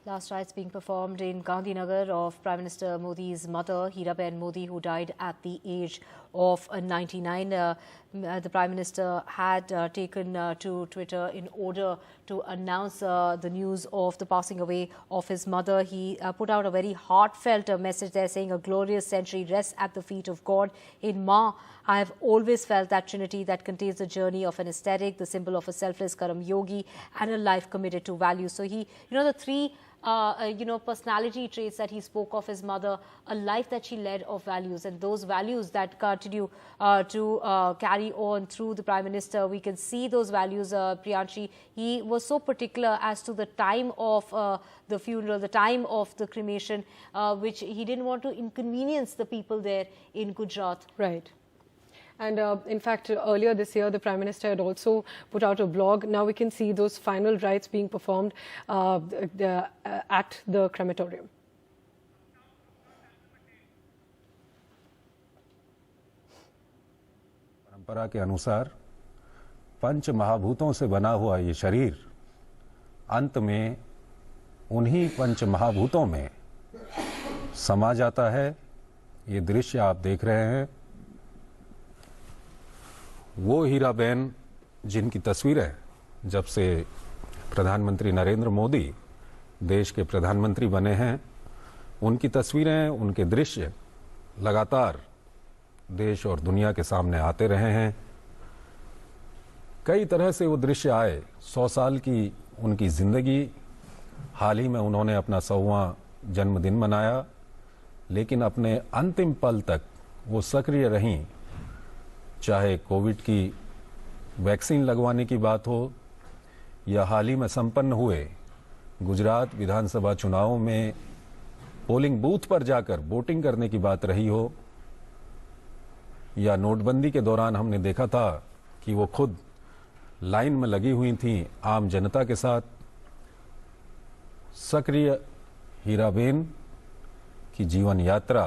Last rites being performed in Gandhinagar of Prime Minister Modi's mother, Heeraben Modi, who died at the age of 99. The Prime Minister had taken to Twitter in order to announce the news of the passing away of his mother. He put out a very heartfelt message there saying, "A glorious century rests at the feet of God. In Ma, I have always felt that trinity that contains the journey of an ascetic, the symbol of a selfless Karam yogi, and a life committed to values." So he, the three personality traits that he spoke of his mother, a life that she led of values, and those values that continue to carry on through the Prime Minister. We can see those values, Priyanshi. He was so particular as to the time of the funeral, the time of the cremation, which he didn't want to inconvenience the people there in Gujarat. Right. And in fact, earlier this year, the Prime Minister had also put out a blog. Now we can see those final rites being performed at the crematorium. परंपरा के अनुसार पंच महाभूतों से बना हुआ ये शरीर अंत में उन्हीं पंच महाभूतों में समा जाता है। ये दृश्य आप देख रहे हैं, वो हीराबेन जिनकी तस्वीरें जब से प्रधानमंत्री नरेंद्र मोदी देश के प्रधानमंत्री बने हैं, उनकी तस्वीरें, उनके दृश्य लगातार देश और दुनिया के सामने आते रहे हैं। कई तरह से वो दृश्य आए। 100 साल की उनकी जिंदगी, हाल ही में उन्होंने अपना 100वां जन्मदिन मनाया, लेकिन अपने अंतिम पल तक वो सक्रिय रहीं। चाहे कोविड की वैक्सीन लगवाने की बात हो या हाल ही में संपन्न हुए गुजरात विधानसभा चुनावों में पोलिंग बूथ पर जाकर वोटिंग करने की बात रही हो, या नोटबंदी के दौरान हमने देखा था कि वो खुद लाइन में लगी हुई थीं आम जनता के साथ। सक्रिय हीराबेन की जीवन यात्रा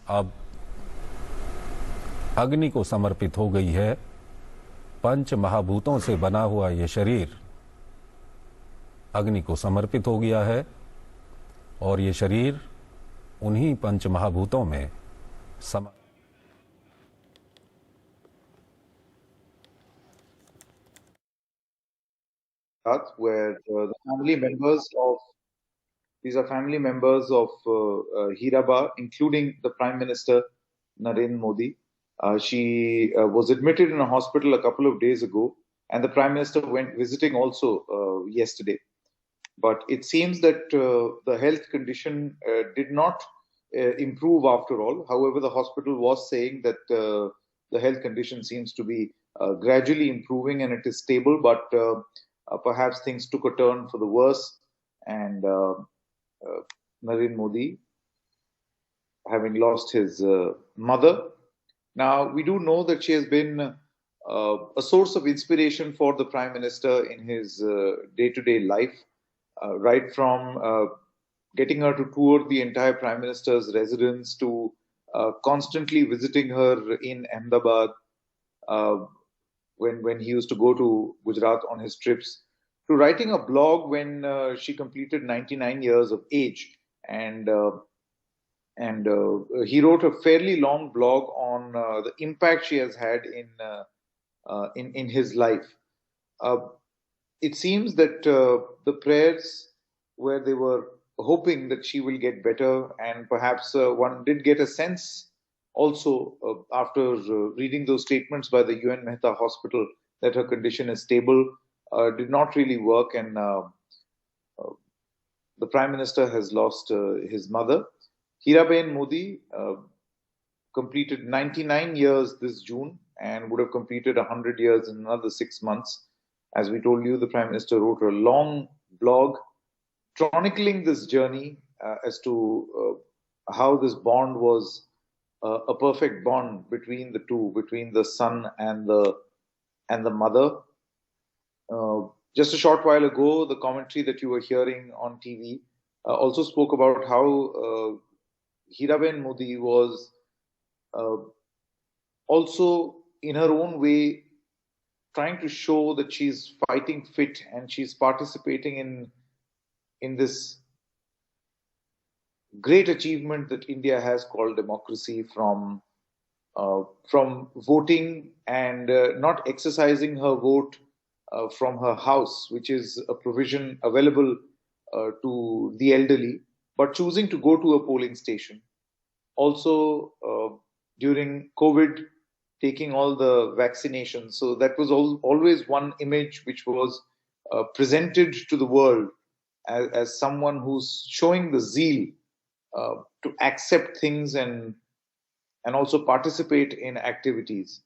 अब अग्नि को समर्पित हो गई है। पंच महाभूतों से बना हुआ ये शरीर अग्नि को समर्पित हो गया है और ये शरीर उन्हीं पंच महाभूतों में where the family members of these are family members of Heeraba, including the Prime Minister Narendra Modi. She was admitted in a hospital a couple of days ago, and the Prime Minister went visiting also yesterday. But it seems that the health condition did not improve after all. However, the hospital was saying that the health condition seems to be gradually improving and it is stable, but perhaps things took a turn for the worse, and Narendra Modi, having lost his mother. Now, we do know that she has been a source of inspiration for the Prime Minister in his day-to-day life, right from getting her to tour the entire Prime Minister's residence to constantly visiting her in Ahmedabad when he used to go to Gujarat on his trips, to writing a blog when she completed 99 years of age. And he wrote a fairly long blog on the impact she has had in his life. It seems that the prayers where they were hoping that she will get better, and perhaps one did get a sense also after reading those statements by the UN Mehta Hospital that her condition is stable, did not really work, and the Prime Minister has lost his mother. Heeraben Modi completed 99 years this June and would have completed 100 years in another 6 months. As we told you, the Prime Minister wrote a long blog chronicling this journey as to how this bond was a perfect bond between the two, between the son and the mother. Just a short while ago, the commentary that you were hearing on TV also spoke about how Heeraben Modi was also, in her own way, trying to show that she's fighting fit and she's participating in this great achievement that India has called democracy, from voting and not exercising her vote from her house, which is a provision available to the elderly, but choosing to go to a polling station. Also, during COVID, taking all the vaccinations. So that was always one image which was presented to the world as someone who's showing the zeal to accept things and also participate in activities.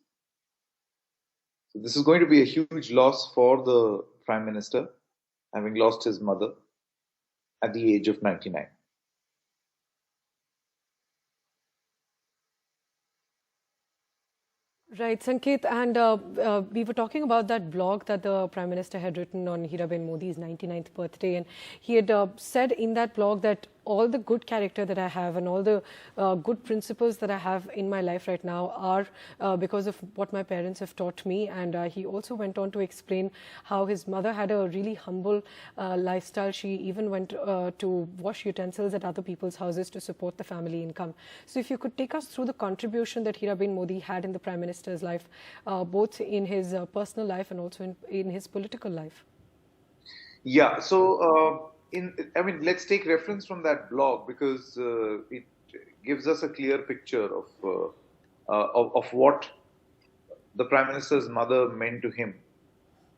So this is going to be a huge loss for the Prime Minister, having lost his mother at the age of 99. Right, Sanket, and we were talking about that blog that the Prime Minister had written on Heeraben Modi's 99th birthday, and he had said in that blog that all the good character that I have and all the good principles that I have in my life right now are because of what my parents have taught me. And he also went on to explain how his mother had a really humble lifestyle. She even went to wash utensils at other people's houses to support the family income. So if you could take us through the contribution that Heeraben Modi had in the Prime Minister's life, both in his personal life and also in his political life. Yeah, so let's take reference from that blog, because it gives us a clear picture of what the Prime Minister's mother meant to him.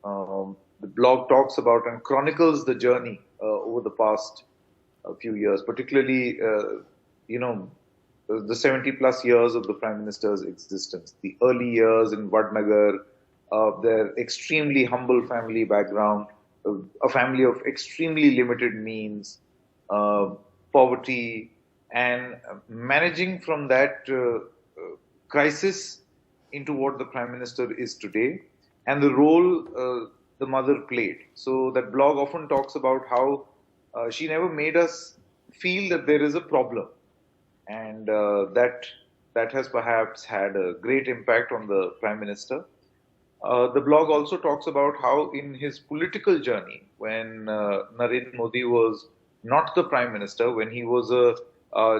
The blog talks about and chronicles the journey over the past few years, particularly, the 70 plus years of the Prime Minister's existence, the early years in Vadnagar, their extremely humble family background, a family of extremely limited means, poverty, and managing from that crisis into what the Prime Minister is today, and the role the mother played. So that blog often talks about how she never made us feel that there is a problem, and that has perhaps had a great impact on the Prime Minister. The blog also talks about how in his political journey, when Narendra Modi was not the Prime Minister, when he was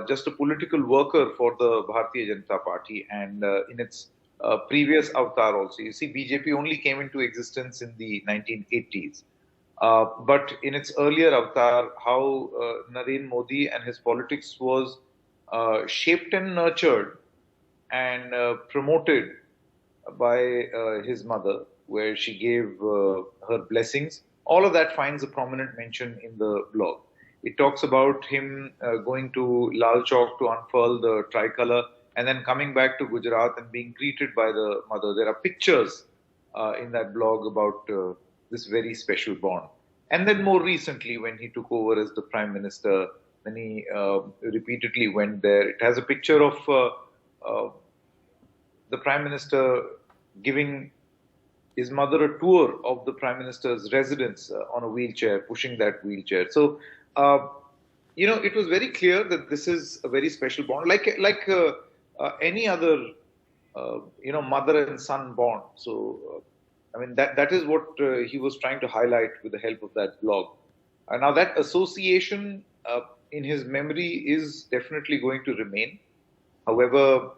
just a political worker for the Bharatiya Janata Party, and in its previous avatar also. You see, BJP only came into existence in the 1980s. But in its earlier avatar, how Narendra Modi and his politics was shaped and nurtured and promoted by his mother, where she gave her blessings. All of that finds a prominent mention in the blog. It talks about him going to Lal Chowk to unfurl the tricolour and then coming back to Gujarat and being greeted by the mother. There are pictures in that blog about this very special bond. And then more recently, when he took over as the Prime Minister, when he repeatedly went there, it has a picture of the Prime Minister giving his mother a tour of the Prime Minister's residence on a wheelchair, pushing that wheelchair. So, it was very clear that this is a very special bond, like any other, mother and son bond. So, that is what he was trying to highlight with the help of that blog. Now, that association in his memory is definitely going to remain. However,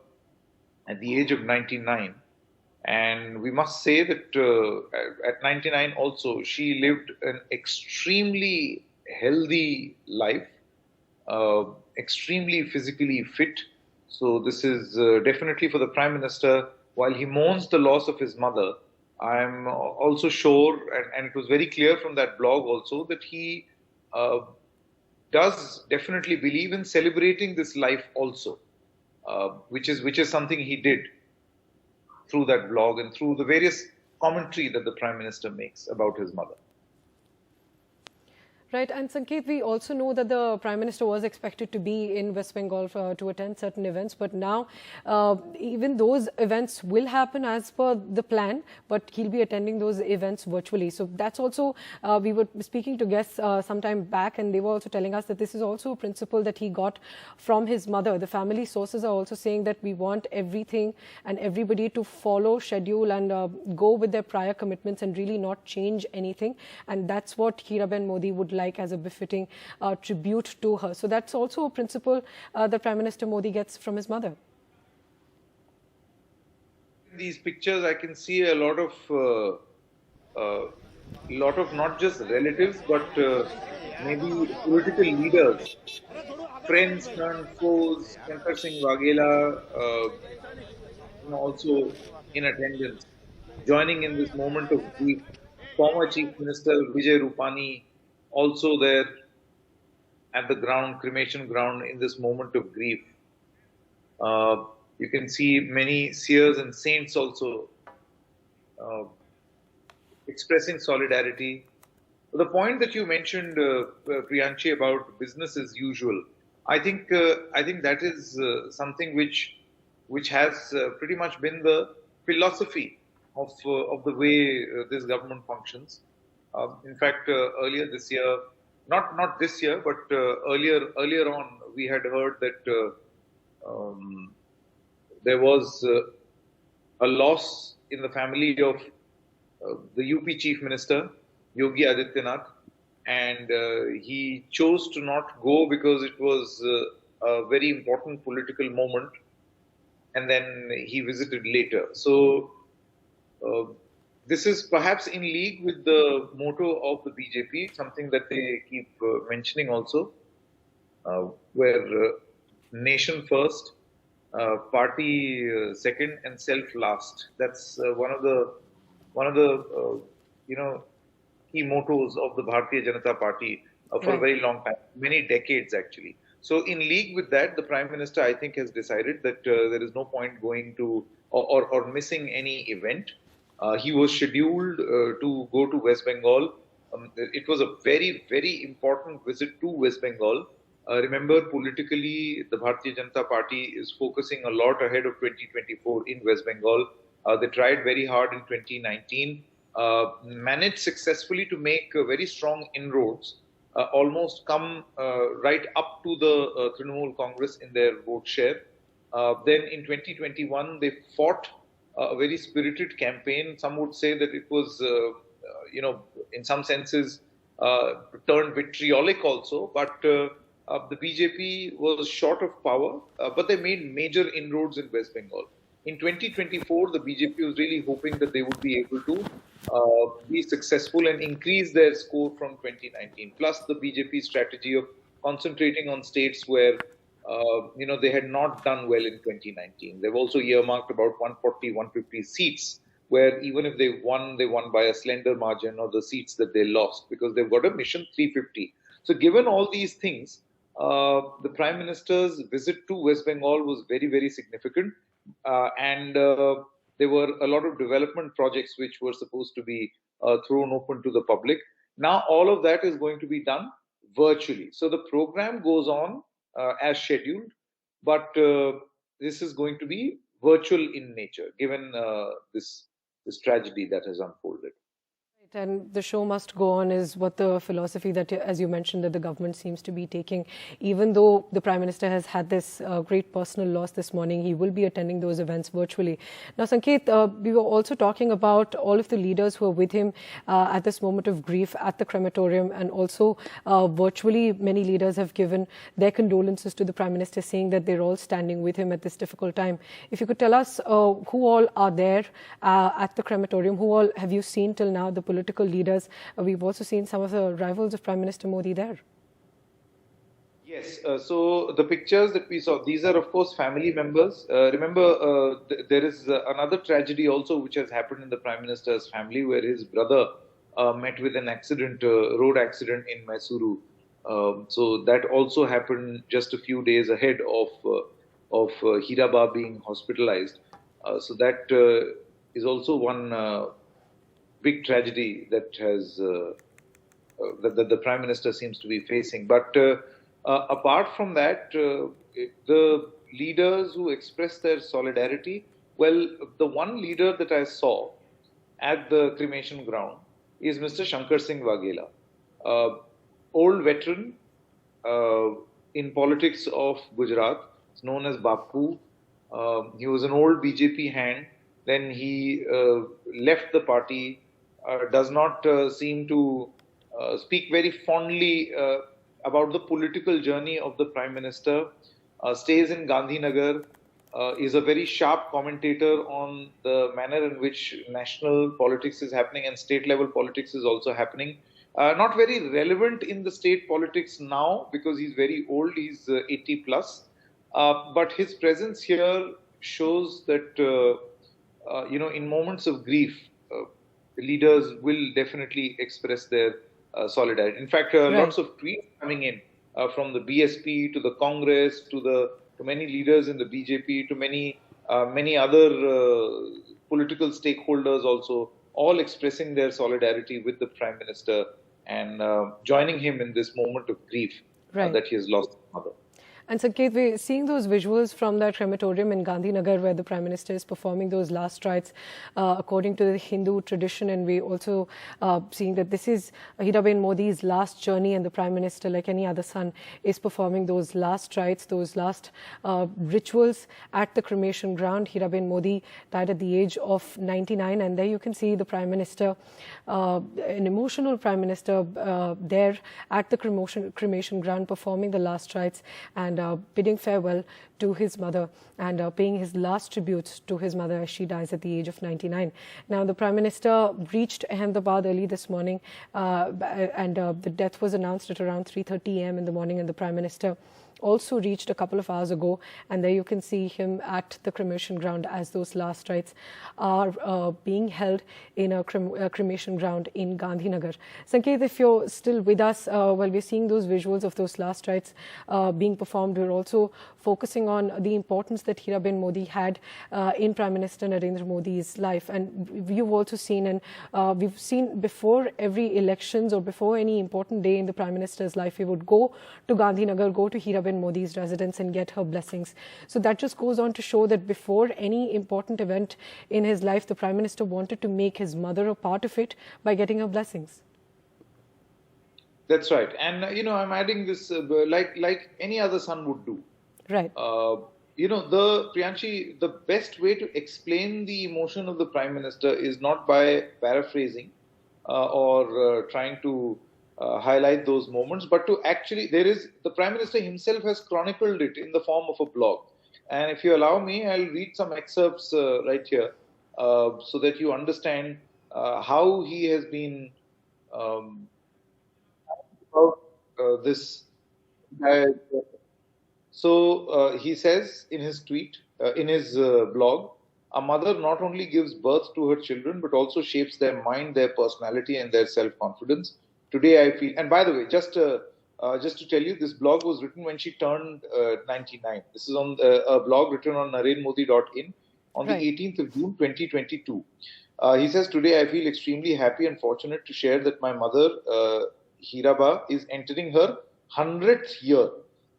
at the age of 99, and we must say that at 99 also, she lived an extremely healthy life, extremely physically fit. So this is definitely for the Prime Minister, while he mourns the loss of his mother, I'm also sure, and it was very clear from that blog also, that he does definitely believe in celebrating this life also, which is something he did through that blog and through the various commentary that the Prime Minister makes about his mother. Right, and Sanket, we also know that the Prime Minister was expected to be in West Bengal to attend certain events, but now even those events will happen as per the plan, but he'll be attending those events virtually. So that's also, we were speaking to guests some time back, and they were also telling us that this is also a principle that he got from his mother. The family sources are also saying that we want everything and everybody to follow schedule and go with their prior commitments and really not change anything. And that's what Heeraben Modi would like as a befitting tribute to her. So that's also a principle that Prime Minister Modi gets from his mother. In these pictures, I can see a lot of not just relatives, but maybe political leaders, friends turned foes, Shankar Singh Waghela, also in attendance, joining in this moment of grief. Former Chief Minister Vijay Rupani also there at the ground, cremation ground, in this moment of grief. You can see many seers and saints also expressing solidarity. The point that you mentioned, Priyanshi, about business as usual, I think that is something which has pretty much been the philosophy of the way this government functions. In fact, earlier this year, not this year, but earlier on, we had heard that there was a loss in the family of the UP Chief Minister, Yogi Adityanath, and he chose to not go because it was a very important political moment, and then he visited later. So this is perhaps in league with the motto of the BJP, something that they keep mentioning also, where nation first, party second, and self last. That's one of the key mottos of the Bharatiya Janata Party for a very long time, many decades actually. So in league with that, the Prime Minister, I think, has decided that there is no point going to or missing any event. He was scheduled to go to West Bengal. It was a very, very important visit to West Bengal. Remember, politically, the Bharatiya Janata Party is focusing a lot ahead of 2024 in West Bengal. They tried very hard in 2019, managed successfully to make very strong inroads, almost come right up to the Trinamool Congress in their vote share. Then in 2021, they fought a very spirited campaign. Some would say that it was, in some senses, turned vitriolic also. But the BJP was short of power, but they made major inroads in West Bengal. In 2024, the BJP was really hoping that they would be able to be successful and increase their score from 2019. Plus, the BJP strategy of concentrating on states where they had not done well in 2019. They've also earmarked about 140, 150 seats, where even if they won by a slender margin, or the seats that they lost, because they've got a mission 350. So given all these things, the Prime Minister's visit to West Bengal was very, very significant. And there were a lot of development projects which were supposed to be thrown open to the public. Now all of that is going to be done virtually. So the program goes on as scheduled, but this is going to be virtual in nature, given this tragedy that has unfolded. And the show must go on is what the philosophy that, as you mentioned, that the government seems to be taking. Even though the Prime Minister has had this great personal loss this morning, he will be attending those events virtually. Now, Sanket, we were also talking about all of the leaders who are with him at this moment of grief at the crematorium, and also virtually many leaders have given their condolences to the Prime Minister, saying that they're all standing with him at this difficult time. If you could tell us who all are there at the crematorium, who all have you seen till now, the political leaders? We've also seen some of the rivals of Prime Minister Modi there. Yes, so the pictures that we saw, these are of course family members. Remember, there is another tragedy also which has happened in the Prime Minister's family, where his brother met with an accident, road accident in Mysuru. So that also happened just a few days ahead of Heeraben being hospitalized. So that is also one big tragedy that has that the Prime Minister seems to be facing. But apart from that, the leaders who expressed their solidarity, well, the one leader that I saw at the cremation ground is Mr. Shankar Singh Waghela, old veteran in politics of Gujarat, known as Bapu. He was an old BJP hand. Then he left the party, does not seem to speak very fondly about the political journey of the Prime Minister, stays in Gandhinagar, is a very sharp commentator on the manner in which national politics is happening and state level politics is also happening. Not very relevant in the state politics now because he's very old, he's 80 plus. But his presence here shows that, in moments of grief, leaders will definitely express their solidarity. In fact, lots of tweets coming in from the BSP to the Congress to many leaders in the BJP to many other political stakeholders also, all expressing their solidarity with the Prime Minister and joining him in this moment of grief that he has lost his mother. And Sanket, we're seeing those visuals from that crematorium in Gandhinagar where the Prime Minister is performing those last rites according to the Hindu tradition. And we also seeing that this is Heeraben Modi's last journey, and the Prime Minister, like any other son, is performing those last rites, those last rituals at the cremation ground. Heeraben Modi died at the age of 99. And there you can see the Prime Minister, an emotional Prime Minister there at the cremation ground performing the last rites and bidding farewell to his mother and paying his last tributes to his mother as she dies at the age of 99. Now, the Prime Minister reached Ahmedabad early this morning and the death was announced at around 3:30 a.m. in the morning, and the Prime Minister also reached a couple of hours ago, and there you can see him at the cremation ground as those last rites are being held in a cremation ground in Gandhinagar. Sanket, if you're still with us, while we're seeing those visuals of those last rites being performed, we're also focusing on the importance that Heeraben Modi had in Prime Minister Narendra Modi's life. And you've also seen, and we've seen before every elections or before any important day in the Prime Minister's life, he would go to Gandhinagar, go to Heeraben Modi's residence and get her blessings. So that just goes on to show that before any important event in his life, the Prime Minister wanted to make his mother a part of it by getting her blessings. That's right. And, I'm adding this like any other son would do. Right. Priyanshi, the best way to explain the emotion of the Prime Minister is not by paraphrasing or trying to highlight those moments, but to actually, the Prime Minister himself has chronicled it in the form of a blog. And if you allow me, I'll read some excerpts right here so that you understand how he has been this. So he says in his tweet, in his blog, a mother not only gives birth to her children, but also shapes their mind, their personality, and their self-confidence. Today I feel, and by the way, just to tell you, this blog was written when she turned 99. This is on a blog written on narenmodi.in on the 18th of June, 2022. He says, today I feel extremely happy and fortunate to share that my mother, Heeraba, is entering her 100th year.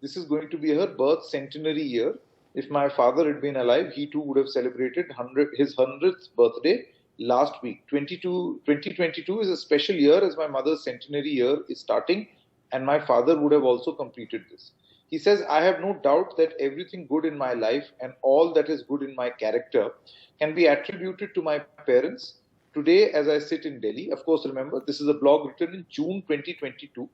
This is going to be her birth centenary year. If my father had been alive, he too would have celebrated his 100th birthday last week. 2022 is a special year as my mother's centenary year is starting, and my father would have also completed this. He says, I have no doubt that everything good in my life and all that is good in my character can be attributed to my parents. Today, as I sit in Delhi, of course, remember, this is a blog written in June 2022.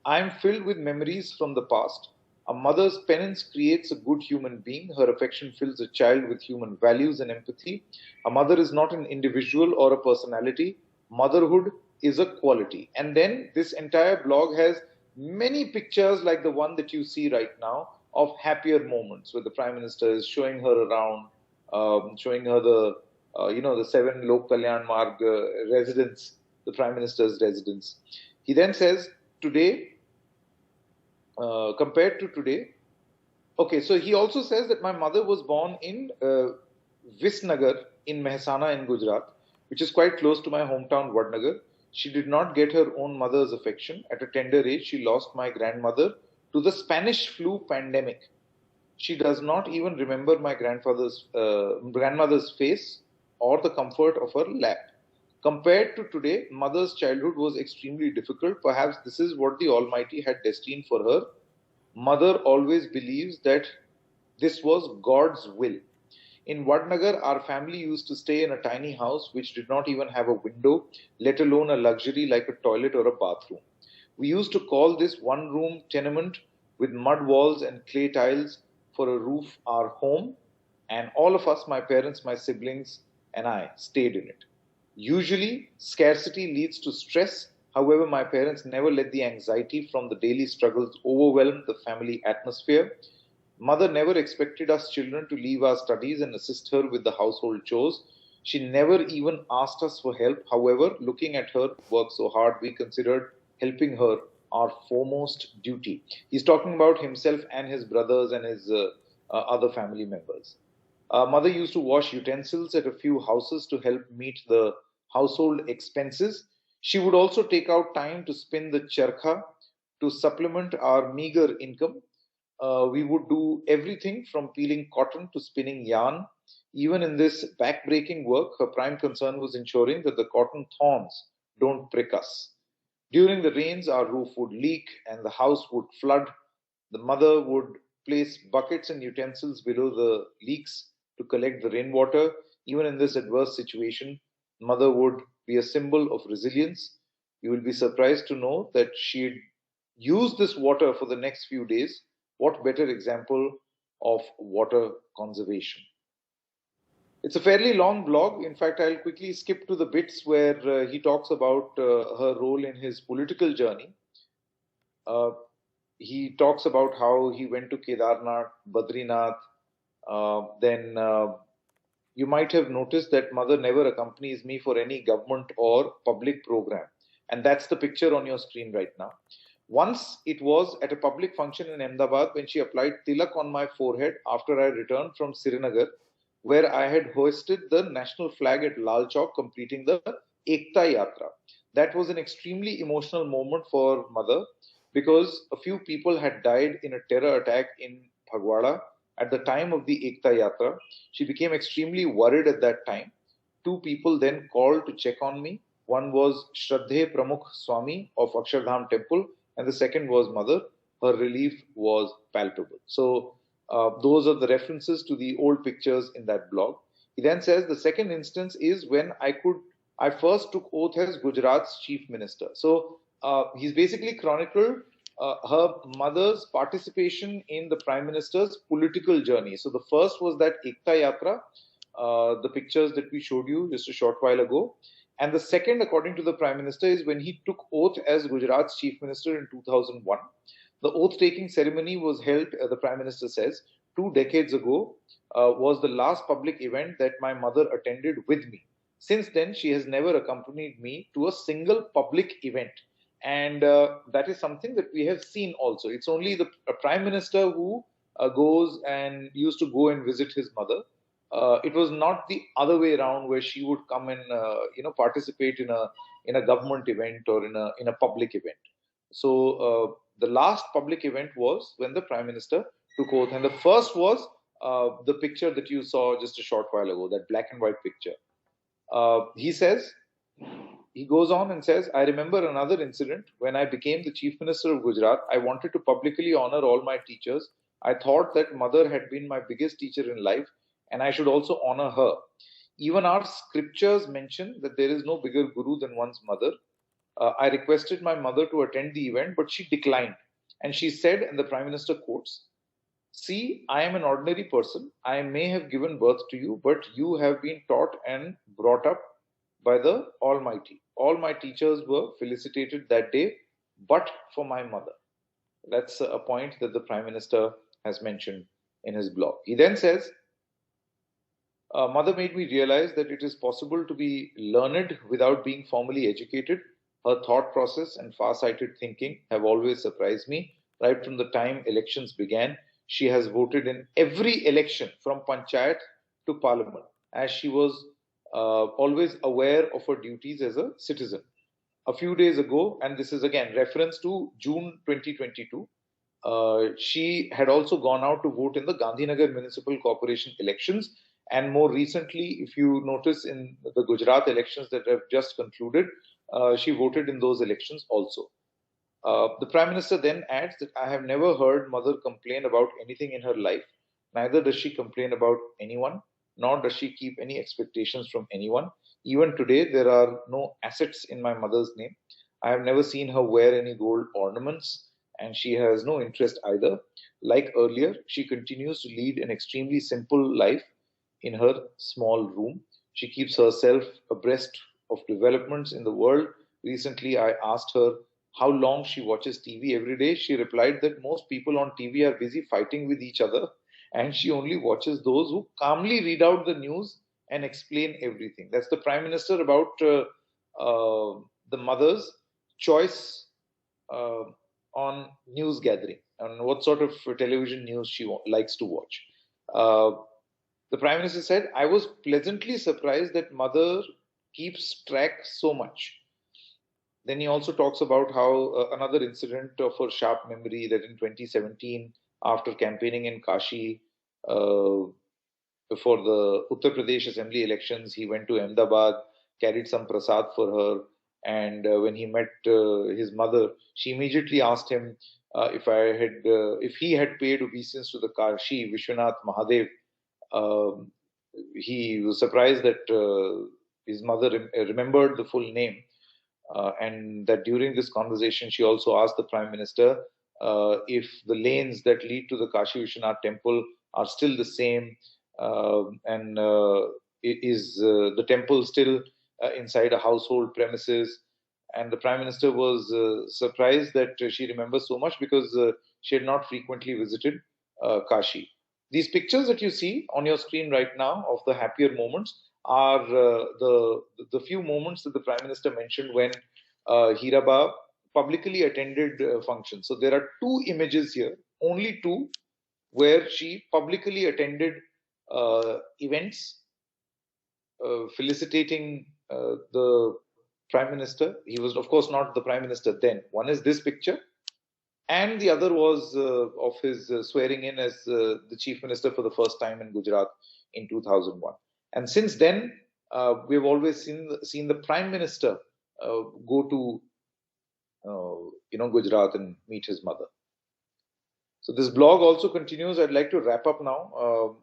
I am filled with memories from the past. A mother's penance creates a good human being. Her affection fills a child with human values and empathy. A mother is not an individual or a personality. Motherhood is a quality. And then this entire blog has many pictures like the one that you see right now of happier moments where the Prime Minister is showing her around, showing her the 7 Lok Kalyan Marg residence, the Prime Minister's residence. He then says, today, compared to today, okay, so he also says that my mother was born in Visnagar in Mehsana in Gujarat, which is quite close to my hometown Vadnagar. She did not get her own mother's affection. At a tender age, she lost my grandmother to the Spanish flu pandemic. She does not even remember my grandmother's face or the comfort of her lap. Compared to today, mother's childhood was extremely difficult. Perhaps this is what the Almighty had destined for her. Mother always believes that this was God's will. In Vadnagar, our family used to stay in a tiny house which did not even have a window, let alone a luxury like a toilet or a bathroom. We used to call this one-room tenement with mud walls and clay tiles for a roof our home, and all of us, my parents, my siblings, and I, stayed in it. Usually, scarcity leads to stress. However, my parents never let the anxiety from the daily struggles overwhelm the family atmosphere. Mother never expected us children to leave our studies and assist her with the household chores. She never even asked us for help. However, looking at her work so hard, we considered helping her our foremost duty. He's talking about himself and his brothers and his other family members. Mother used to wash utensils at a few houses to help meet the household expenses. She would also take out time to spin the charkha to supplement our meager income. We would do everything from peeling cotton to spinning yarn. Even in this back-breaking work, her prime concern was ensuring that the cotton thorns don't prick us. During the rains, our roof would leak and the house would flood. The mother would place buckets and utensils below the leaks to collect the rainwater. Even in this adverse situation, mother would be a symbol of resilience. You will be surprised to know that she'd use this water for the next few days. What better example of water conservation? It's a fairly long blog. In fact, I'll quickly skip to the bits where he talks about her role in his political journey. He talks about how he went to Kedarnath, Badrinath. Then you might have noticed that mother never accompanies me for any government or public program. And that's the picture on your screen right now. Once it was at a public function in Ahmedabad when she applied tilak on my forehead after I returned from Srinagar, where I had hoisted the national flag at Lal Chowk, completing the Ekta Yatra. That was an extremely emotional moment for mother because a few people had died in a terror attack in Phagwara at the time of the Ekta Yatra. She became extremely worried at that time. Two people then called to check on me. One was Shraddhe Pramukh Swami of Akshardham Temple, and the second was mother. Her relief was palpable. So those are the references to the old pictures in that blog. He then says the second instance is when I first took oath as Gujarat's chief minister. So he's basically chronicled her mother's participation in the prime minister's political journey. So the first was that Ekta Yatra, the pictures that we showed you just a short while ago. And the second, according to the Prime Minister, is when he took oath as Gujarat's Chief Minister in 2001. The oath-taking ceremony was held, the Prime Minister says, 2 decades ago, was the last public event that my mother attended with me. Since then, she has never accompanied me to a single public event. And that is something that we have seen also. It's only the Prime Minister who goes and used to go and visit his mother. It was not the other way around where she would come and participate in a government event or in a public event. So the last public event was when the Prime Minister took oath, and the first was the picture that you saw just a short while ago, that black and white picture. He goes on and says, I remember another incident when I became the Chief Minister of Gujarat. I wanted to publicly honor all my teachers. I thought that mother had been my biggest teacher in life, and I should also honor her. Even our scriptures mention that there is no bigger guru than one's mother. I requested my mother to attend the event, but she declined. And she said, and the Prime Minister quotes, see, I am an ordinary person. I may have given birth to you, but you have been taught and brought up by the Almighty. All my teachers were felicitated that day, but for my mother. That's a point that the Prime Minister has mentioned in his blog. He then says, mother made me realize that it is possible to be learned without being formally educated. Her thought process and far-sighted thinking have always surprised me. Right from the time elections began, she has voted in every election from Panchayat to Parliament, as she was always aware of her duties as a citizen. a few days ago, and this is again reference to June 2022, she had also gone out to vote in the Gandhinagar Municipal Corporation elections. And more recently, if you notice in the Gujarat elections that have just concluded, she voted in those elections also. The Prime Minister then adds that I have never heard mother complain about anything in her life. Neither does she complain about anyone, nor does she keep any expectations from anyone. Even today, there are no assets in my mother's name. I have never seen her wear any gold ornaments, and she has no interest either. Like earlier, she continues to lead an extremely simple life in her small room. She keeps herself abreast of developments in the world. Recently, I asked her how long she watches TV every day. She replied that most people on TV are busy fighting with each other, and she only watches those who calmly read out the news and explain everything. That's the Prime Minister about the mother's choice on news gathering and what sort of television news she likes to watch. The Prime Minister said, I was pleasantly surprised that mother keeps track so much. Then he also talks about how another incident of her sharp memory, that in 2017, after campaigning in Kashi for the Uttar Pradesh Assembly elections, he went to Ahmedabad, carried some prasad for her, and when he met his mother, she immediately asked him if he had paid obeisance to the Kashi Vishwanath Mahadev. He was surprised that his mother remembered the full name. And that during this conversation, she also asked the Prime Minister if the lanes that lead to the Kashi Vishwanath temple are still the same, and is the temple still inside a household premises. And the Prime Minister was surprised that she remembers so much because she had not frequently visited Kashi. These pictures that you see on your screen right now of the happier moments are the few moments that the Prime Minister mentioned when Heeraben publicly attended functions. So there are two images here, only two, where she publicly attended events felicitating the Prime Minister. He was, of course, not the Prime Minister then. One is this picture, and the other was of his swearing in as the Chief Minister for the first time in Gujarat in 2001. And since then, we've always seen the Prime Minister go to Gujarat and meet his mother. So this blog also continues. I'd like to wrap up now.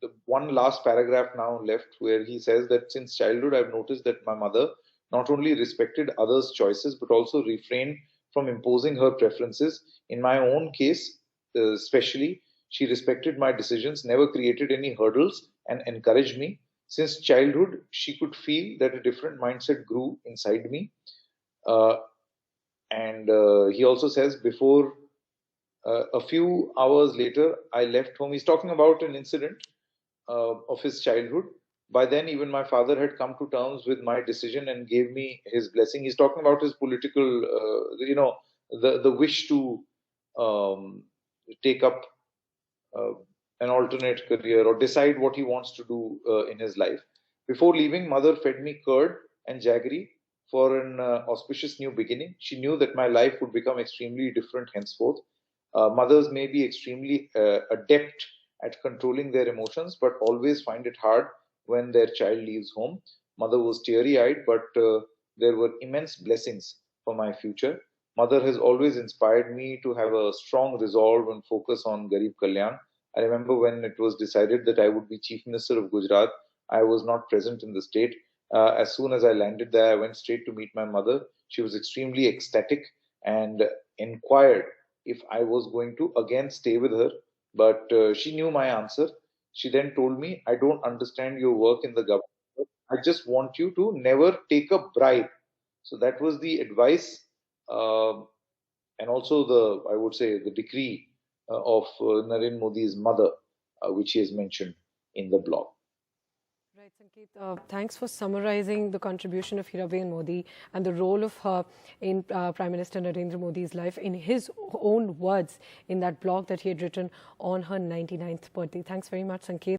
The one last paragraph now left, where he says that since childhood, I've noticed that my mother not only respected others' choices, but also refrained from imposing her preferences. In my own case, especially, she respected my decisions, never created any hurdles, and encouraged me. Since childhood, she could feel that a different mindset grew inside me. And he also says, before a few hours later, I left home. He's talking about an incident of his childhood. By then, even my father had come to terms with my decision and gave me his blessing. He's talking about his political, the wish to take up an alternate career or decide what he wants to do in his life. Before leaving, mother fed me curd and jaggery for an auspicious new beginning. She knew that my life would become extremely different henceforth. Mothers may be extremely adept at controlling their emotions, but always find it hard when their child leaves home. Mother was teary-eyed, but there were immense blessings for my future. Mother has always inspired me to have a strong resolve and focus on Garib Kalyan. I remember when it was decided that I would be Chief Minister of Gujarat, I was not present in the state. As soon as I landed there, I went straight to meet my mother. She was extremely ecstatic and inquired if I was going to again stay with her, but she knew my answer. She then told me, I don't understand your work in the government. I just want you to never take a bribe. So that was the advice and also I would say, the decree of Narendra Modi's mother, which he has mentioned in the blog. Right, Sanket, thanks for summarizing the contribution of Heeraben Modi and the role of her in Prime Minister Narendra Modi's life in his own words in that blog that he had written on her 99th birthday. Thanks very much, Sanket.